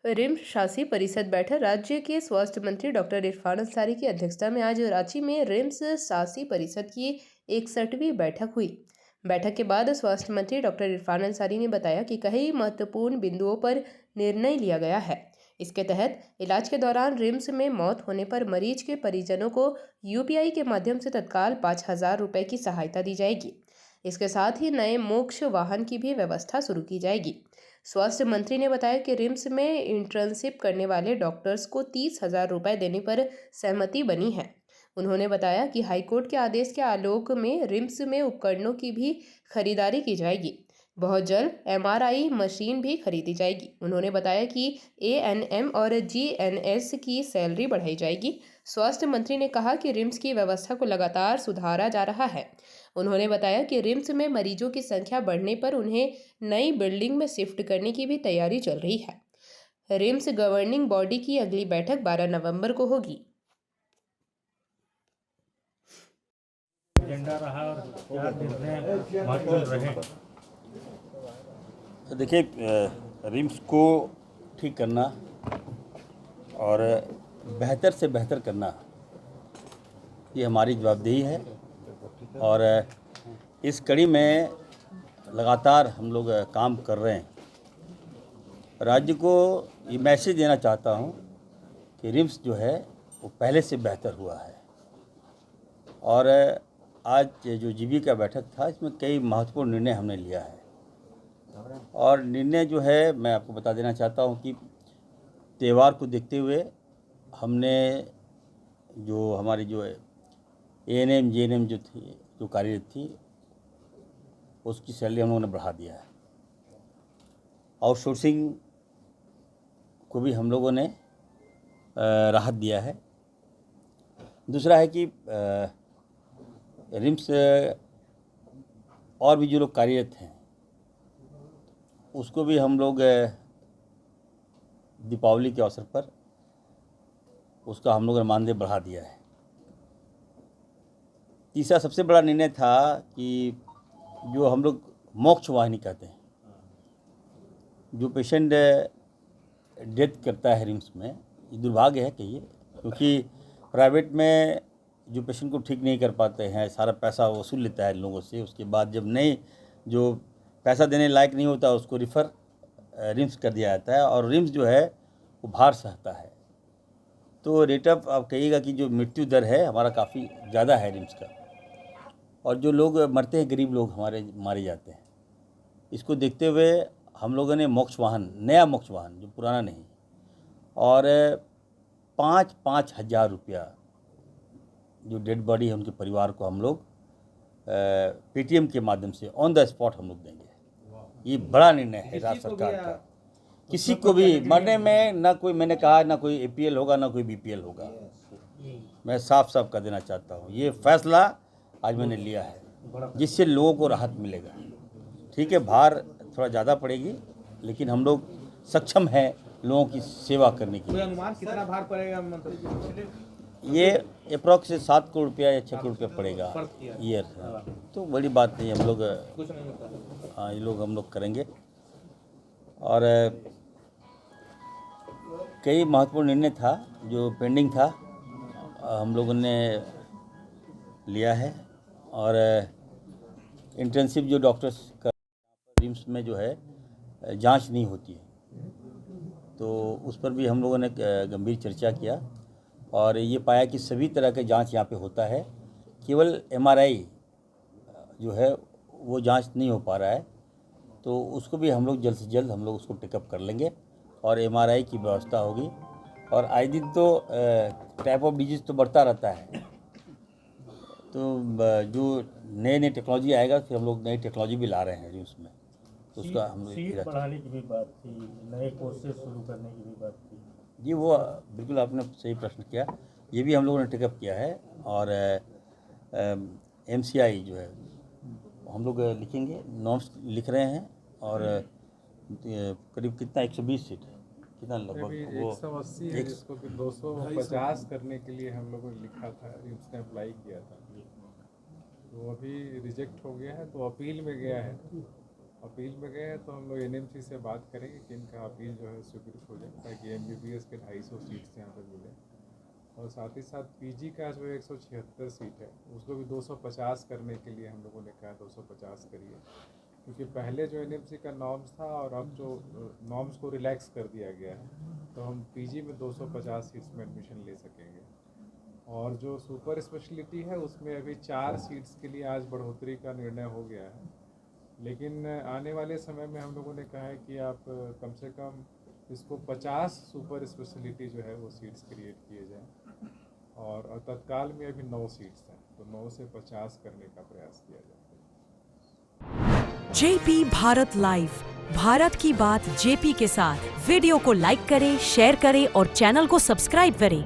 RIMS शासी परिषद बैठक राज्य के स्वास्थ्य मंत्री डॉक्टर इरफान अंसारी की अध्यक्षता में आज रांची में रिम्स शासी परिषद की 61वीं बैठक हुई। बैठक के बाद स्वास्थ्य मंत्री डॉक्टर इरफान अंसारी ने बताया कि कई महत्वपूर्ण बिंदुओं पर निर्णय लिया गया है। इसके तहत इलाज के दौरान रिम्स में मौत होने पर मरीज के परिजनों को यूपीआई के माध्यम से तत्काल 5,000 रुपये की सहायता दी जाएगी। इसके साथ ही नए मोक्ष वाहन की भी व्यवस्था शुरू की जाएगी। स्वास्थ्य मंत्री ने बताया कि रिम्स में इंटर्नशिप करने वाले डॉक्टर्स को 30,000 रुपये देने पर सहमति बनी है। उन्होंने बताया कि हाईकोर्ट के आदेश के आलोक में रिम्स में उपकरणों की भी खरीदारी की जाएगी। बहुत जल्द एमआरआई मशीन भी खरीदी जाएगी। उन्होंने बताया कि एएनएम और जीएनएस की सैलरी बढ़ाई जाएगी। स्वास्थ्य मंत्री ने कहा कि रिम्स की व्यवस्था को लगातार सुधारा जा रहा है। उन्होंने बताया कि रिम्स में मरीजों की संख्या बढ़ने पर उन्हें नई बिल्डिंग में शिफ्ट करने की भी तैयारी चल रही है। रिम्स गवर्निंग बॉडी की अगली बैठक 12 नवंबर को होगी। एजेंडा रहा और क्या निर्णय महत्वपूर्ण रहे? तो देखिए, रिम्स को ठीक करना और बेहतर से बेहतर करना ये हमारी जवाबदेही है। और इस कड़ी में लगातार हम लोग काम कर रहे हैं। राज्य को ये मैसेज देना चाहता हूँ कि रिम्स जो है वो पहले से बेहतर हुआ है। और आज जो जीबी का बैठक था, इसमें कई महत्वपूर्ण निर्णय हमने लिया है। और निर्णय जो है मैं आपको बता देना चाहता हूँ कि त्यौहार को देखते हुए हमने जो हमारी जो एएनएम जीएनएम जो थी, जो कार्यरत थी, उसकी सैलरी हम लोगों ने बढ़ा दिया है। आउटसोर्सिंग को भी हम लोगों ने राहत दिया है। दूसरा है कि रिम्स और भी जो लोग कार्यरत हैं उसको भी हम लोग दीपावली के अवसर पर उसका हम लोगों ने मानदेय बढ़ा दिया है। तीसरा सबसे बड़ा निर्णय था कि जो हम लोग मोक्ष वाहिनी कहते हैं, जो पेशेंट डेथ करता है रिम्स में, ये दुर्भाग्य है कहिए, क्योंकि प्राइवेट में जो पेशेंट को ठीक नहीं कर पाते हैं, सारा पैसा वसूल लेता है लोगों से। उसके बाद जब नहीं जो पैसा देने लायक नहीं होता उसको रिफ़र रिम्स कर दिया जाता है और रिम्स जो है वो भार सहता है। तो रेट ऑफ आप कहिएगा कि जो मृत्यु दर है हमारा काफ़ी ज़्यादा है रिम्स का, और जो लोग मरते हैं, गरीब लोग हमारे मारे जाते हैं। इसको देखते हुए हम लोगों ने मोक्ष वाहन, नया मोक्ष वाहन जो पुराना नहीं, और 5-5 हज़ार रुपया जो डेड बॉडी है उनके परिवार को हम लोग पेटीएम के माध्यम से ऑन द स्पॉट हम लोग देंगे। ये बड़ा निर्णय है राज्य सरकार का। किसी को भी मरने में ना कोई, मैंने कहा, ना कोई एपीएल होगा ना कोई बीपीएल होगा। मैं साफ साफ कर देना चाहता हूँ, ये फैसला आज मैंने लिया है जिससे लोगों को राहत मिलेगा। ठीक है, भार थोड़ा ज़्यादा पड़ेगी, लेकिन हम लोग सक्षम हैं लोगों की सेवा करने की। अनुमान कितना भार पड़ेगा मंत्री? ये अप्रॉक्स 7 करोड़ रुपया या 6 करोड़ रुपया पड़ेगा ईयर। तो बड़ी बात नहीं, हम लोग हाँ ये लोग हम लोग करेंगे। और कई महत्वपूर्ण निर्णय था जो पेंडिंग था, हम लोगों ने लिया है। और इंटर्नशिप जो डॉक्टर्स का रिम्स में जो है जांच नहीं होती है, तो उस पर भी हम लोगों ने गंभीर चर्चा किया और ये पाया कि सभी तरह के जांच यहाँ पे होता है, केवल एमआरआई जो है वो जांच नहीं हो पा रहा है। तो उसको भी हम लोग जल्द से जल्द हम लोग उसको टेकअप कर लेंगे और एमआरआई की व्यवस्था होगी। और आए दिन तो टाइप ऑफ डिजीज़ तो बढ़ता रहता है, तो जो नई टेक्नोलॉजी आएगा फिर हम लोग नई टेक्नोलॉजी भी ला रहे हैं उसमें, तो उसका हम सीट बढ़ाने की भी बात थी, नए कोर्सेज शुरू करने की भी बात थी। जी, वो बिल्कुल आपने सही प्रश्न किया, ये भी हम लोगों ने टेकअप किया है। और एमसीआई जो है हम लोग लिखेंगे, नॉर्म्स लिख रहे हैं। और करीब कितना 120 सीट कितना लगभग वो 180 है, जिसको कि 250 करने के लिए हम लोगों ने लिखा था, रिम्स ने अप्लाई किया था, तो अभी रिजेक्ट हो गया है, तो अपील में गया है अपील में गए हैं तो हम लोग एनएमसी से बात करेंगे कि इनका अपील जो है स्वीकृत हो जाए ताकि एमबीबीएस के 250 सीट्स यहाँ पर मिले। और साथ ही साथ पीजी का जो 176 सीट है उसको भी 250 करने के लिए हम लोगों ने कहा 250 करिए, क्योंकि पहले जो एनएमसी का नॉर्म्स था और अब जो नॉर्म्स को रिलैक्स कर दिया गया है तो हम पीजी में 250 सीट्स में एडमिशन ले सकेंगे। और जो सुपर स्पेशलिटी है उसमें अभी 4 सीट्स के लिए आज बढ़ोतरी का निर्णय हो गया है, लेकिन आने वाले समय में हम लोगों ने कहा है कि आप कम से कम इसको 50 सुपर स्पेशलिटी जो है वो सीट्स क्रिएट किए जाएँ। और तत्काल में अभी 9 सीट्स हैं तो 9 से 50 करने का प्रयास किया जाए। जेपी भारत लाइव, भारत की बात जेपी के साथ। वीडियो को लाइक करें, शेयर करें और चैनल को सब्सक्राइब करें।